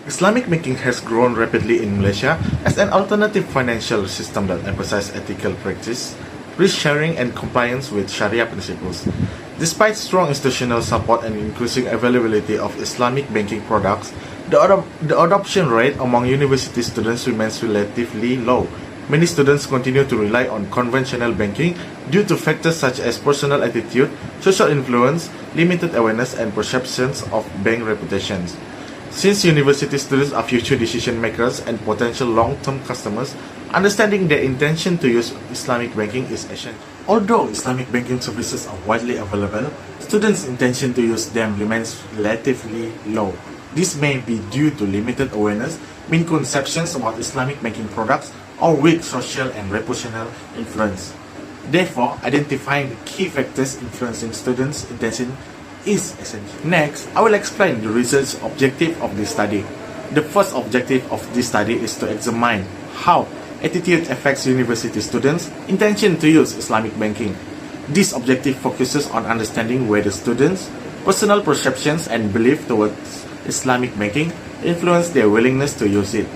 Islamic banking has grown rapidly in Malaysia as an alternative financial system that emphasizes ethical practice, risk sharing, and compliance with Sharia principles. Despite strong institutional support and increasing availability of Islamic banking products, the adoption rate among university students remains relatively low. Many students continue to rely on conventional banking due to factors such as personal attitude, social influence, limited awareness, and perceptions of bank reputations. Since university students are future decision makers and potential long-term customers, understanding their intention to use Islamic banking is essential. Although Islamic banking services are widely available, students' intention to use them remains relatively low. This may be due to limited awareness, misconceptions about Islamic banking products, or weak social and reputational influence. Therefore, identifying the key factors influencing students' intention is essential. Next, I will explain the research objective of this study. The first objective of this study is to examine how attitude affects university students' intention to use Islamic banking. This objective focuses on understanding whether students' personal perceptions and belief towards Islamic banking influence their willingness to use it.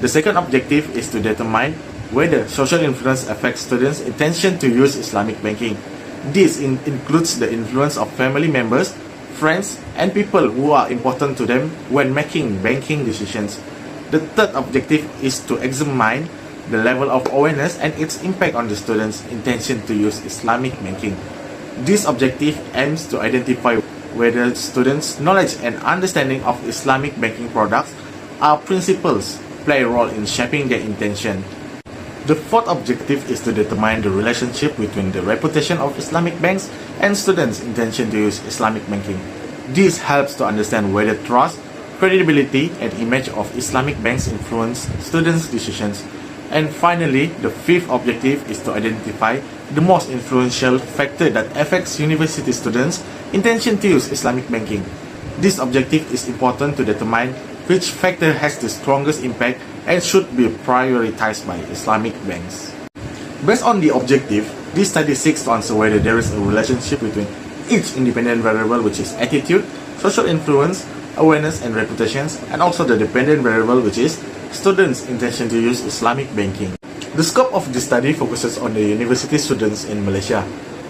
The second objective is to determine whether social influence affects students' intention to use Islamic banking. This includes the influence of family members, friends, and people who are important to them when making banking decisions. The third objective is to examine the level of awareness and its impact on the students' intention to use Islamic banking. This objective aims to identify whether students' knowledge and understanding of Islamic banking products or principles play a role in shaping their intention. The fourth objective is to determine the relationship between the reputation of Islamic banks and students' intention to use Islamic banking. This helps to understand whether trust, credibility, and image of Islamic banks influence students' decisions. And finally, the fifth objective is to identify the most influential factor that affects university students' intention to use Islamic banking. This objective is important to determine which factor has the strongest impact and should be prioritized by Islamic banks. Based on the objective, this study seeks to answer whether there is a relationship between each independent variable, which is attitude, social influence, awareness, and reputations, and also the dependent variable, which is students' intention to use Islamic banking. The scope of this study focuses on the university students in Malaysia.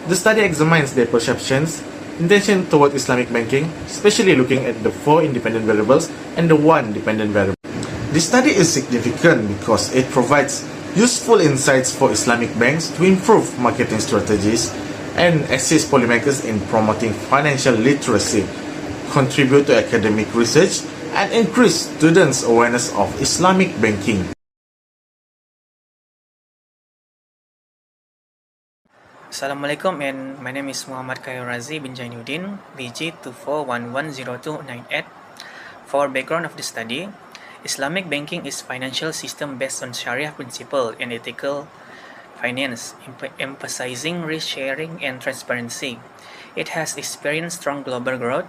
The study examines their perceptions, intention toward Islamic banking, especially looking at the 4 independent variables and the 1 dependent variable. This study is significant because it provides useful insights for Islamic banks to improve marketing strategies and assist policymakers in promoting financial literacy, contribute to academic research, and increase students' awareness of Islamic banking. Assalamualaikum, and my name is Muhammad Khair Razi bin Jainuddin, BG24110298. For background of the study, Islamic banking is financial system based on Sharia principle and ethical finance, emphasizing risk sharing and transparency. It has experienced strong global growth,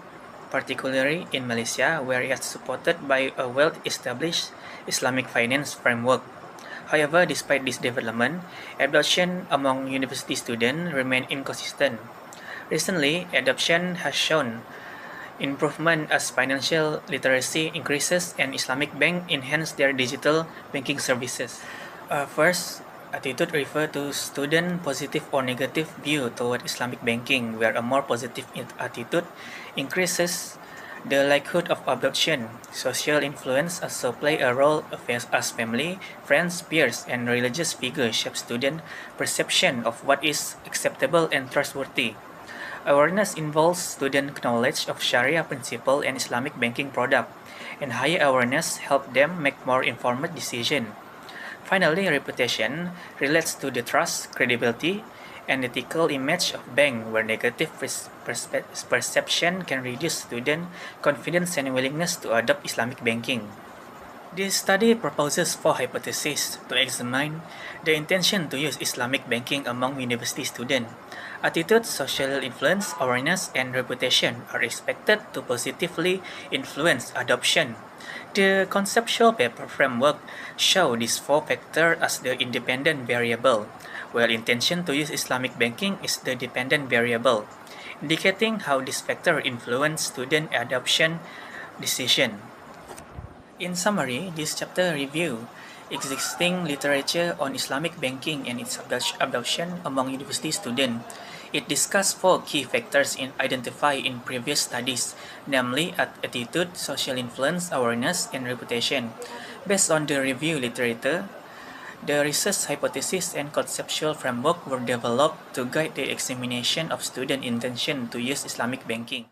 particularly in Malaysia, where it is supported by a well-established Islamic finance framework. However, despite this development, adoption among university students remain inconsistent. Recently, adoption has shown improvement as financial literacy increases and Islamic banks enhance their digital banking services. First, attitude refers to student positive or negative view toward Islamic banking, where a more positive attitude increases the likelihood of adoption. Social influence also play a role as family, friends, peers, and religious figures shape student perception of what is acceptable and trustworthy. Awareness involves student knowledge of Sharia principle and Islamic banking product, and higher awareness help them make more informed decisions. Finally, reputation relates to the trust, credibility, and ethical image of bank, where negative perception can reduce student confidence and willingness to adopt Islamic banking. This study proposes 4 hypotheses to examine the intention to use Islamic banking among university students. Attitude, social influence, awareness, and reputation are expected to positively influence adoption. The conceptual paper framework shows these 4 factors as the independent variable, while intention to use Islamic banking is the dependent variable, indicating how this factor influence student adoption decision. In summary, this chapter review existing literature on Islamic banking and its adoption among university students. It discussed four key factors identified in previous studies, namely attitude, social influence, awareness, and reputation. Based on the review literature, the research hypothesis and conceptual framework were developed to guide the examination of student intention to use Islamic banking.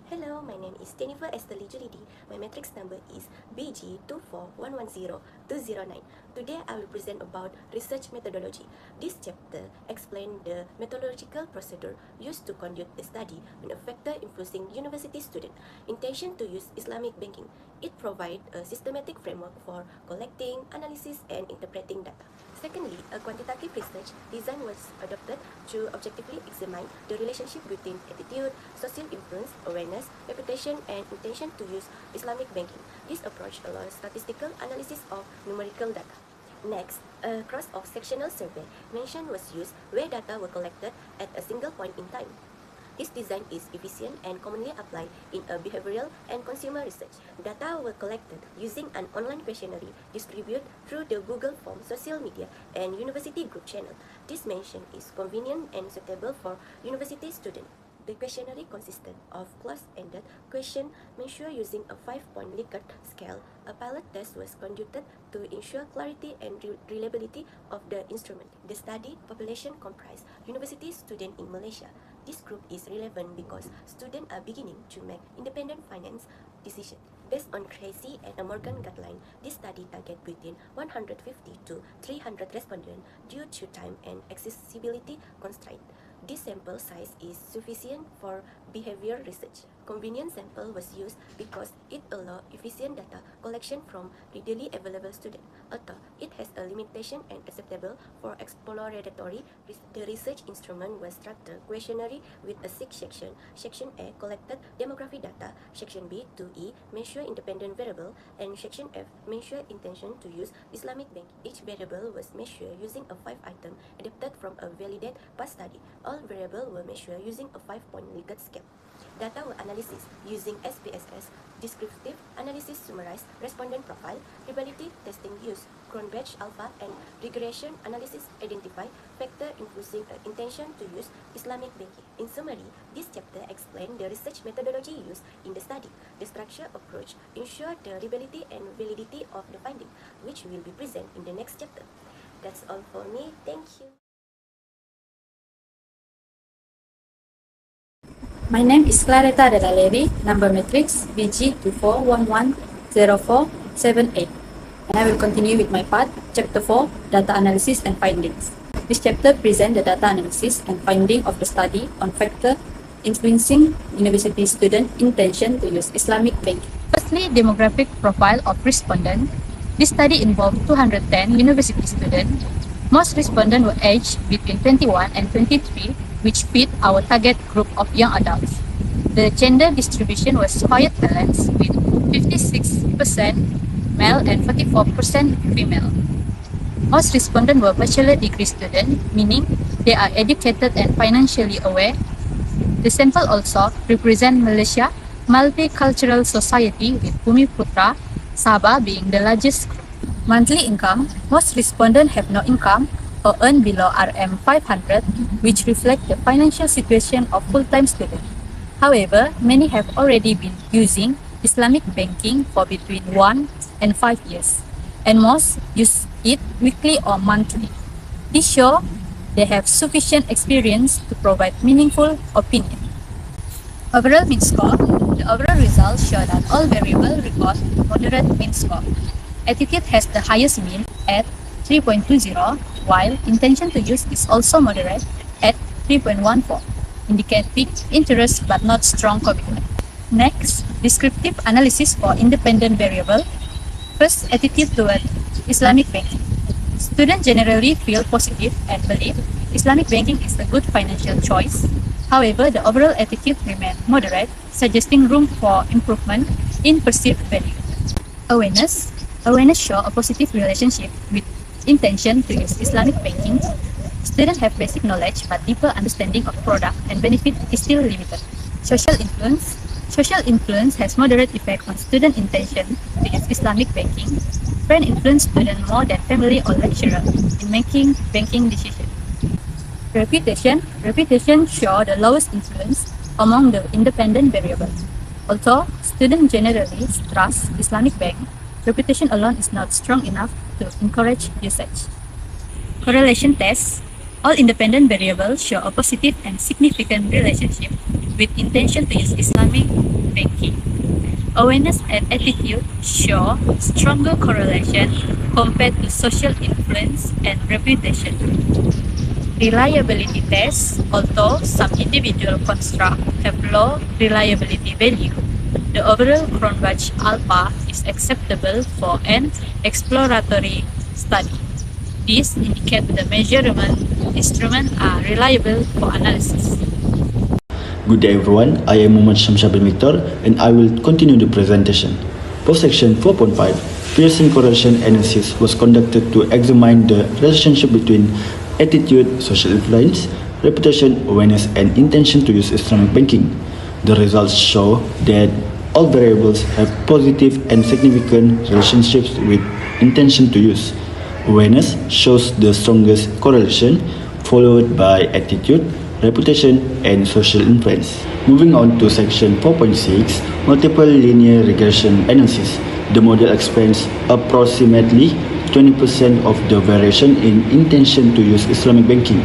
Hello, my name is Jennifer Esteli Julidi. My matrix number is BG24110-209. Today I will present about research methodology. This chapter explains the methodological procedure used to conduct a study on a factor influencing university student. Intention to use Islamic banking. It provides a systematic framework for collecting, analysis, and interpreting data. Secondly, a quantitative research design was adopted to objectively examine the relationship between attitude, social influence, awareness, reputation, and intention to use Islamic banking. This approach allows statistical analysis of numerical data. Next, a cross-sectional survey mention was used where data were collected at a single point in time. This design is efficient and commonly applied in a behavioral and consumer research. Data were collected using an online questionnaire distributed through the Google Form, social media, and university group channel. This mention is convenient and suitable for university students. The questionnaire consisted of closed-ended questions measured using a 5-point Likert scale. A pilot test was conducted to ensure clarity and reliability of the instrument. The study population comprised university students in Malaysia. This group is relevant because students are beginning to make independent finance decisions. Based on Tracy and Morgan guideline, this study targeted between 150 to 300 respondents due to time and accessibility constraints. This sample size is sufficient for behavior research. Convenient sample was used because it allows efficient data collection from readily available students. Although it has a limitation and acceptable for exploratory, the research instrument was structured questionnaire with a 6 section. Section A collected demographic data, Section B 2E measure independent variable, and Section F measure intention to use Islamic bank. Each variable was measured using a 5-item adapted from a validated past study. All variables were measured using a 5-point Likert scale. Data were analysis using SPSS, descriptive analysis summarized respondent profile, probability testing used Cronbach alpha, and regression analysis identify factor influencing intention to use Islamic banking. In summary, this chapter explains the research methodology used in the study. The structure approach ensure the reliability and validity of the finding, which will be present in the next chapter. That's all for me. Thank you. My name is Claretta Delaleri, number matrix BG24110478, and I will continue with my part, Chapter 4, Data Analysis and Findings. This chapter presents the data analysis and finding of the study on factor influencing university student intention to use Islamic banking. Firstly, demographic profile of respondent. This study involved 210 university students. Most respondents were aged between 21 and 23, which fit our target group of young adults. The gender distribution was quite balanced with 56% male and 44% female. Most respondents were bachelor degree students, meaning they are educated and financially aware. The sample also represents Malaysia Multicultural Society with Bumi Putra, Sabah being the largest group. Monthly income, most respondents have no income or earn below RM 500, which reflect the financial situation of full-time students. However, many have already been using Islamic banking for between 1 and 5 years, and most use it weekly or monthly. This shows they have sufficient experience to provide meaningful opinion. Overall mean score. The overall results show that all variables record moderate mean score. Attitude has the highest mean at 3.20, while intention to use is also moderate at 3.14, indicating interest but not strong commitment. Next, descriptive analysis for independent variable. First, attitude toward Islamic banking. Students generally feel positive and believe Islamic banking is a good financial choice. However, the overall attitude remains moderate, suggesting room for improvement in perceived value. Awareness. Awareness shows a positive relationship with intention to use Islamic banking. Students have basic knowledge, but deeper understanding of product and benefit is still limited. Social influence. Social influence has moderate effect on student intention to use Islamic banking. Friend influence student more than family or lecturer in making banking decisions. Reputation. Reputation show the lowest influence among the independent variables. Although students generally trust Islamic bank, reputation alone is not strong enough to encourage usage. Correlation tests. All independent variables show a positive and significant relationship with intention to use Islamic banking. Awareness and attitude show stronger correlation compared to social influence and reputation. Reliability tests. Although some individual constructs have low reliability value, the overall Cronbach alpha is acceptable for an exploratory study. These indicate the measurement instruments are reliable for analysis. Good day everyone, I am Muhammad Shamshah bin Victor and I will continue the presentation. For section 4.5, Pearson correlation analysis was conducted to examine the relationship between attitude, social influence, reputation, awareness and intention to use Islamic banking. The results show that all variables have positive and significant relationships with intention to use. Awareness shows the strongest correlation, followed by attitude, reputation, and social influence. Moving on to section 4.6, multiple linear regression analysis. The model explains approximately 20% of the variation in intention to use Islamic banking.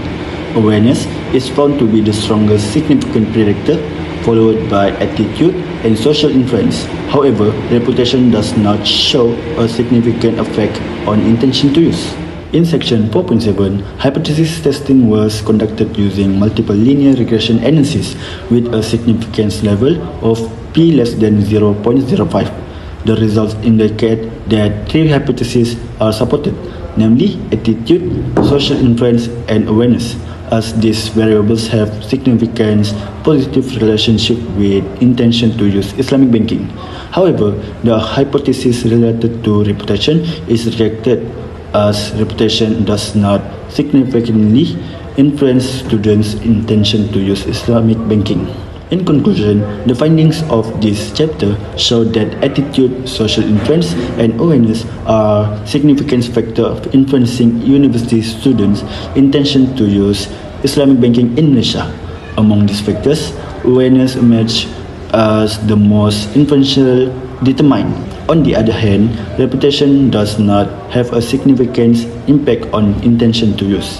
Awareness is found to be the strongest significant predictor, followed by attitude and social influence. However, reputation does not show a significant effect on intention to use. In section 4.7, hypothesis testing was conducted using multiple linear regression analysis with a significance level of p less than 0.05. The results indicate that three hypotheses are supported, namely attitude, social influence, and awareness, as these variables have significant positive relationship with intention to use Islamic banking. However, the hypothesis related to reputation is rejected, as reputation does not significantly influence students' intention to use Islamic banking. In conclusion, the findings of this chapter show that attitude, social influence, and awareness are significant factors of influencing university students' intention to use Islamic banking in Malaysia. Among these factors, awareness emerged as the most influential determinant. On the other hand, reputation does not have a significant impact on intention to use.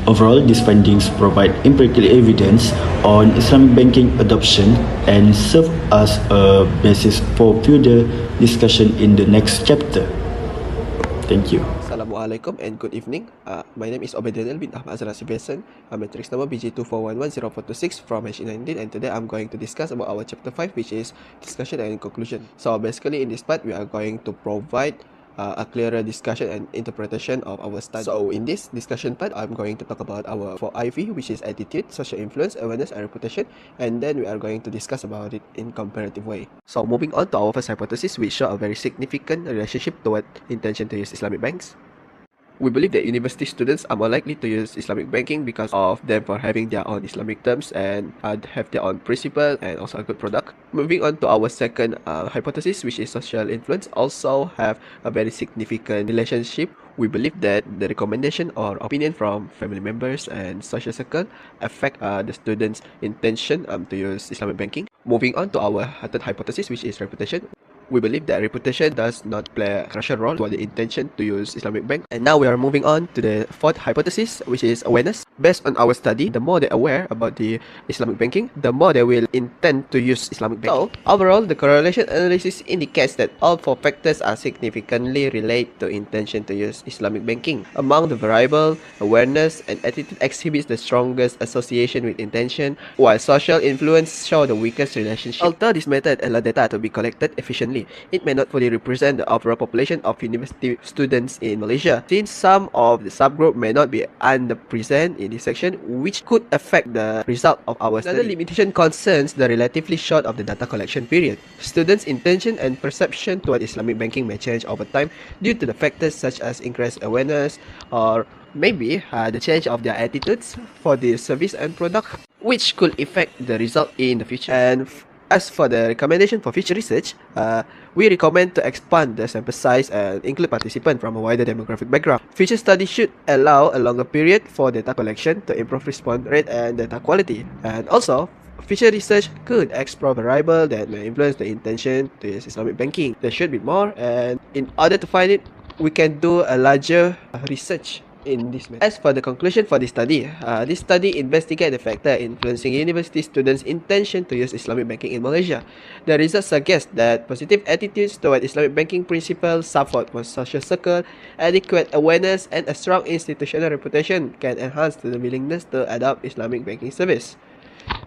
Overall, these findings provide empirical evidence on Islamic banking adoption and serve as a basis for further discussion in the next chapter. Thank you. Assalamualaikum and good evening. My name is Obedinel bin Ahmad Azra Sibesan. Matrix number BG2411046 from HE19, and today I'm going to discuss about our chapter 5, which is discussion and conclusion. So basically in this part we are going to provide a clearer discussion and interpretation of our study. So in this discussion part, I'm going to talk about our 4IV, which is attitude, social influence, awareness, and reputation, and then we are going to discuss about it in comparative way. So moving on to our first hypothesis, which show a very significant relationship toward intention to use Islamic banks. We believe that university students are more likely to use Islamic banking because of them for having their own Islamic terms and have their own principle and also a good product. Moving on to our second hypothesis, which is social influence, also have a very significant relationship. We believe that the recommendation or opinion from family members and social circle affect the students' intention to use Islamic banking. Moving on to our third hypothesis, which is reputation. We believe that reputation does not play a crucial role for the intention to use Islamic bank. And now we are moving on to the fourth hypothesis, which is awareness. Based on our study, the more they're aware about the Islamic banking, the more they will intend to use Islamic banking. So, overall, the correlation analysis indicates that all four factors are significantly related to intention to use Islamic banking. Among the variable, awareness and attitude exhibits the strongest association with intention, while social influence show the weakest relationship. Although this method allows data to be collected efficiently, it may not fully represent the overall population of university students in Malaysia, since some of the subgroup may not be underrepresented in this section, which could affect the result of our study. Another limitation concerns the relatively short of the data collection period. Students' intention and perception toward Islamic banking may change over time due to the factors such as increased awareness or maybe the change of their attitudes for the service and product. which could affect the result in the future. And as for the recommendation for future research, we recommend to expand the sample size and include participants from a wider demographic background. Future studies should allow a longer period for data collection to improve response rate and data quality. And also, future research could explore variables that may influence the intention to use Islamic banking. There should be more, and in order to find it, we can do a larger research in this matter. As for the conclusion for this study investigated the factor influencing university students' intention to use Islamic banking in Malaysia. The results suggest that positive attitudes toward Islamic banking principles, support for social circle, adequate awareness, and a strong institutional reputation can enhance the willingness to adopt Islamic banking service.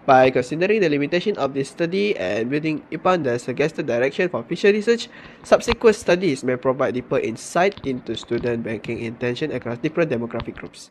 By considering the limitation of this study and building upon the suggested direction for future research, subsequent studies may provide deeper insight into student banking intention across different demographic groups.